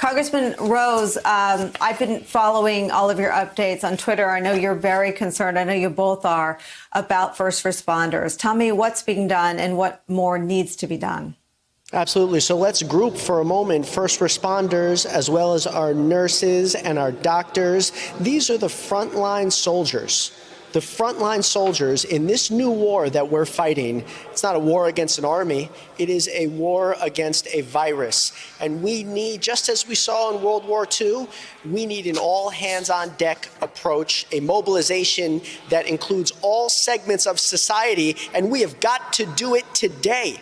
Congressman Rose, I've been following all of your updates on Twitter. I know you're very concerned. I know you both are about first responders. Tell me what's being done and what more needs to be done. Absolutely. So let's group for a moment first responders as well as our nurses and our doctors. These are the frontline soldiers. The frontline soldiers in this new war that we're fighting. It's not a war against an army. It is a war against a virus. And we need, just as we saw in World War II, we need an all-hands-on-deck approach, a mobilization that includes all segments of society, and we have got to do it today.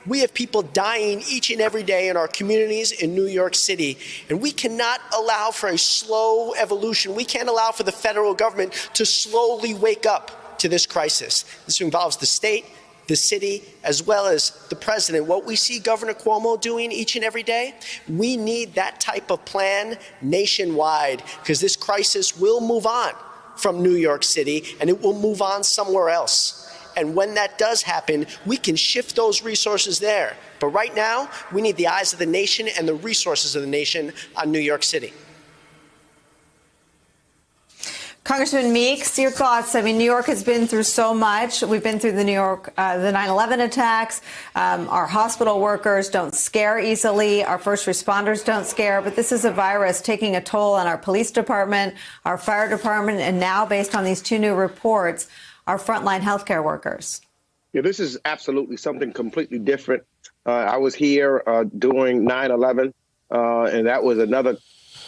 We have people dying each and every day in our communities in New York City, and we cannot allow for a slow evolution. We can't allow for the federal government to slowly wake up to this crisis. This involves the state, the city, as well as the president. What we see Governor Cuomo doing each and every day, we need that type of plan nationwide, because this crisis will move on from New York City, and it will move on somewhere else. And when that does happen, we can shift those resources there. But right now, we need the eyes of the nation and the resources of the nation on New York City. Congressman Meeks, your thoughts? I mean, New York has been through so much. We've been through the 9/11 attacks. Our hospital workers don't scare easily. Our first responders don't scare. But this is a virus taking a toll on our police department, our fire department, and now, based on these two new reports, our frontline healthcare workers. Yeah, this is absolutely something completely different. I was here during 9/11, and that was another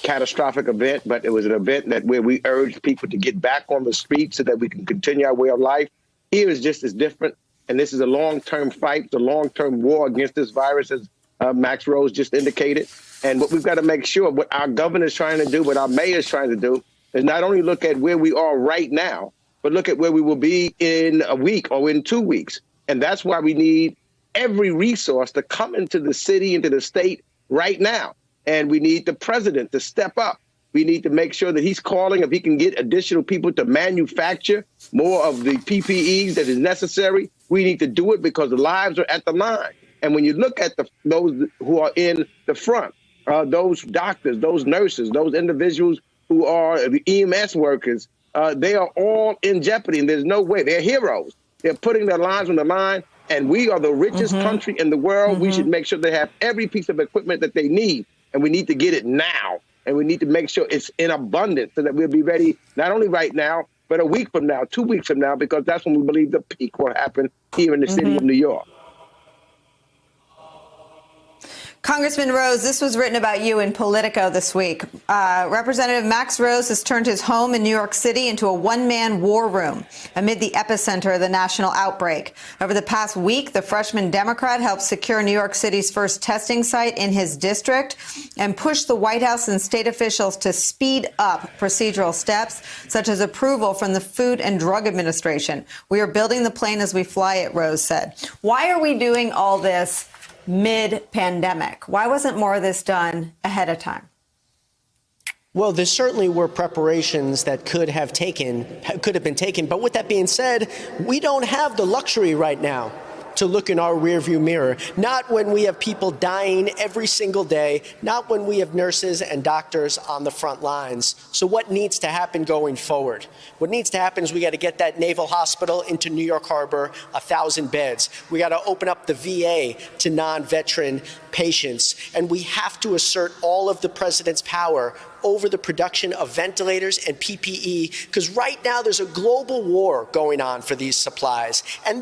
catastrophic event, but it was an event where we urged people to get back on the streets so that we can continue our way of life. Here is just as different, and this is a long-term fight, it's a long-term war against this virus, as Max Rose just indicated. And what we've got to make sure, what our governor is trying to do, what our mayor is trying to do, is not only look at where we are right now, but look at where we will be in a week or in 2 weeks. And that's why we need every resource to come into the city, into the state right now. And we need the president to step up. We need to make sure that he's calling, if he can get additional people to manufacture more of the PPEs that is necessary. We need to do it because the lives are at the line. And when you look at those who are in the front, those doctors, those nurses, those individuals who are the EMS workers, they are all in jeopardy, and there's no way. They're heroes. They're putting their lives on the line, and we are the richest country in the world. We should make sure they have every piece of equipment that they need, and we need to get it now, and we need to make sure it's in abundance so that we'll be ready not only right now, but a week from now, 2 weeks from now, because that's when we believe the peak will happen here in the city of New York. Congressman Rose, this was written about you in Politico this week. Representative Max Rose has turned his home in New York City into a one-man war room amid the epicenter of the national outbreak. Over the past week, the freshman Democrat helped secure New York City's first testing site in his district and pushed the White House and state officials to speed up procedural steps, such as approval from the Food and Drug Administration. We are building the plane as we fly it, Rose said. Why are we doing all this mid-pandemic? Why wasn't more of this done ahead of time? Well, there certainly were preparations that could have been taken. But with that being said, we don't have the luxury right now to look in our rearview mirror. Not when we have people dying every single day, not when we have nurses and doctors on the front lines. So what needs to happen going forward? What needs to happen is we got to get that Naval Hospital into New York Harbor, 1,000 beds. We got to open up the VA to non-veteran patients. And we have to assert all of the president's power over the production of ventilators and PPE, because right now there's a global war going on for these supplies. And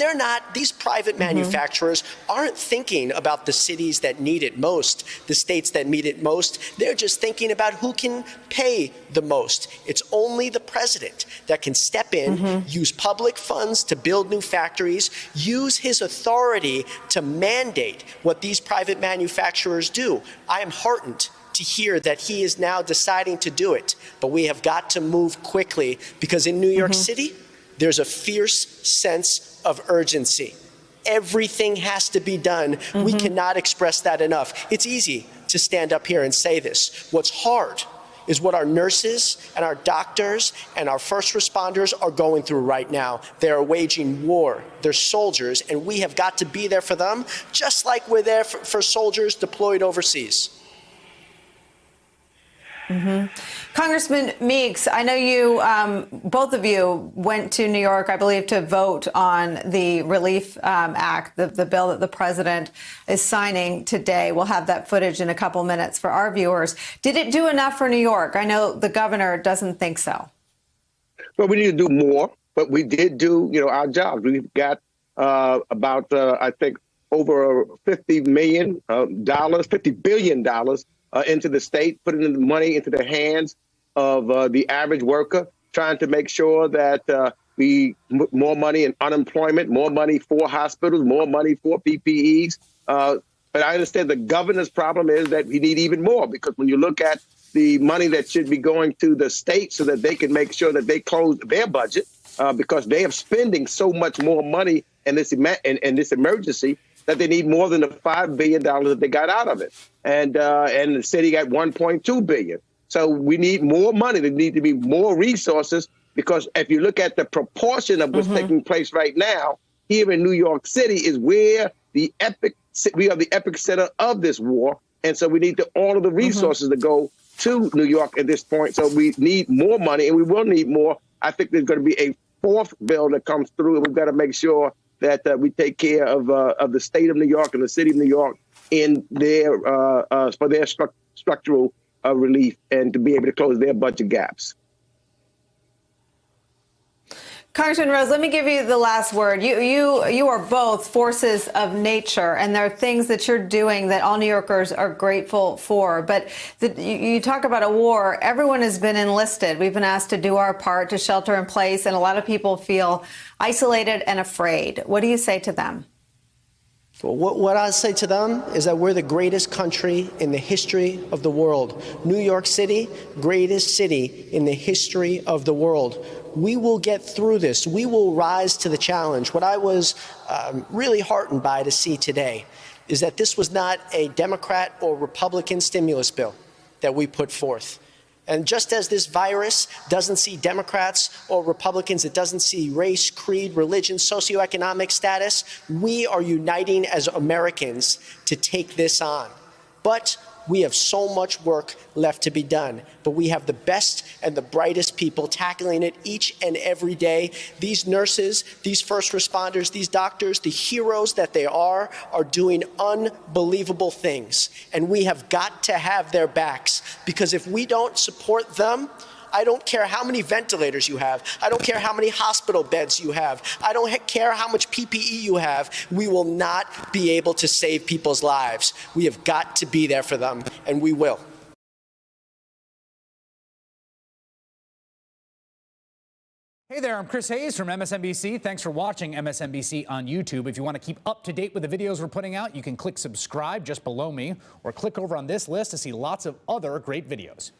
these private manufacturers aren't thinking about the cities that need it most, the states that need it most. They're just thinking about who can pay the most. It's only the president that can step in, use public funds to build new factories, use his authority to mandate what these private manufacturers do. I am heartened to hear that he is now deciding to do it. But we have got to move quickly, because in New York City, there's a fierce sense of urgency. Everything has to be done. We cannot express that enough. It's easy to stand up here and say this. What's hard is what our nurses and our doctors and our first responders are going through right now. They are waging war. They're soldiers, and we have got to be there for them, just like we're there for soldiers deployed overseas. Congressman Meeks, I know you, both of you went to New York, I believe, to vote on the Relief Act, the bill that the president is signing today. We'll have that footage in a couple minutes for our viewers. Did it do enough for New York? I know the governor doesn't think so. Well, we need to do more, but we did do, our jobs. We've got about, I think, over $50 billion into the state, putting the money into the hands of the average worker, trying to make sure that more money in unemployment, more money for hospitals, more money for PPEs. But I understand the governor's problem is that we need even more, because when you look at the money that should be going to the state so that they can make sure that they close their budget, because they are spending so much more money in this emergency, that they need more than the $5 billion that they got out of it. And the city got $1.2 billion. So we need more money. There need to be more resources, because if you look at the proportion of what's taking place right now here in New York City is where we are the epicenter of this war. And so we need all of the resources to go to New York at this point. So we need more money, and we will need more. I think there's going to be a fourth bill that comes through, and we've got to make sure that we take care of the state of New York and the city of New York in their for their structural relief, and to be able to close their budget gaps. Congressman Rose, let me give you the last word. You are both forces of nature, and there are things that you're doing that all New Yorkers are grateful for. But you talk about a war. Everyone has been enlisted. We've been asked to do our part to shelter in place, and a lot of people feel isolated and afraid. What do you say to them? Well, what I say to them is that we're the greatest country in the history of the world. New York City, greatest city in the history of the world. We will get through this. We will rise to the challenge. What I was really heartened by to see today is that this was not a Democrat or Republican stimulus bill that we put forth. And just as this virus doesn't see Democrats or Republicans, it doesn't see race, creed, religion, socioeconomic status, we are uniting as Americans to take this on. But we have so much work left to be done, but we have the best and the brightest people tackling it each and every day. These nurses, these first responders, these doctors, the heroes that they are doing unbelievable things. And we have got to have their backs, because if we don't support them, I don't care how many ventilators you have. I don't care how many hospital beds you have. I don't care how much PPE you have. We will not be able to save people's lives. We have got to be there for them, and we will. Hey there, I'm Chris Hayes from MSNBC. Thanks for watching MSNBC on YouTube. If you want to keep up to date with the videos we're putting out, you can click subscribe just below me, or click over on this list to see lots of other great videos.